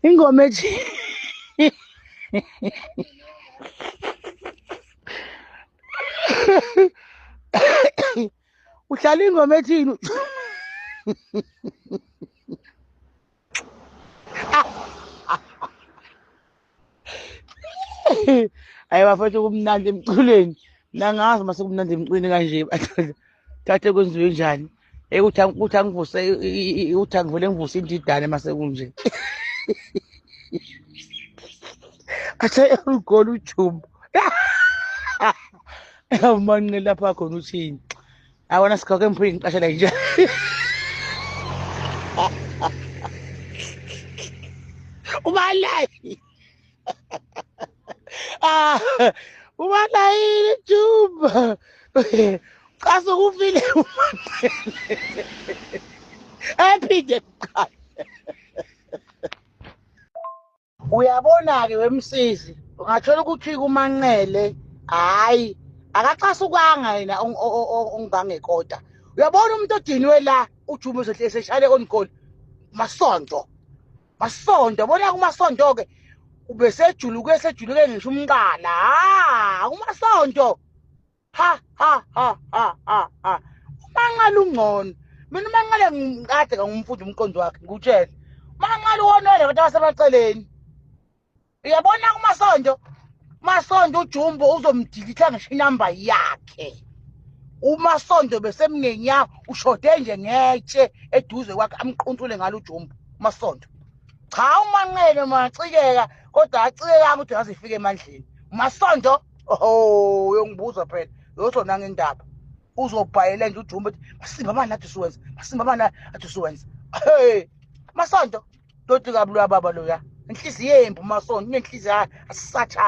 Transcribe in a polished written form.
ingoma ethi uhlala ingoma ethini ayi bafethu kumnandi emculweni nangazi mase kumnandi emculweni kanje thathe kwenziwe njani uthi angivuse uthi angivele ngivuse indidane mase kunje athe ugol ujumbo manje lapha khona uthini awona sikhake mphini ngiqashela nje ubalayi ubalayi jumbo kaso kufile aphinde qala uyabona ke wemsisi ungathola ukuthi kumanqele hayi akaxasa ukwanga yena ongangekota uyabona umuntu odiniwe la ujumbo uzohle eseshale onkoli masonto bona kumasonto ke ubesejuluke ngisho umqala kumasonto ha umanqala ungcono mina umanqala ngikade ngumfundi umqondo wakhe ngikutshela umanqala uwonele abantu abasebaceleni uyabona kumasonto ujumbo uzomdilitha ngisho inamba yakhe umasonto besemngenya ushode nje ngetshe eduze kwakhe amquntule ngalo ujumbo umasonto cha umanqele macikeka kodwa acikeka ukuthi ngaze ifike emandleni umasonto uyongibuza phela uyosona ngendaba uzobhayela nje ujumbo ethi masimba amana athi siwenza masimba amana athi siwenza masonto doti kabulwa baba loya inhliziyo yembu masonto inenhliziyo asisatha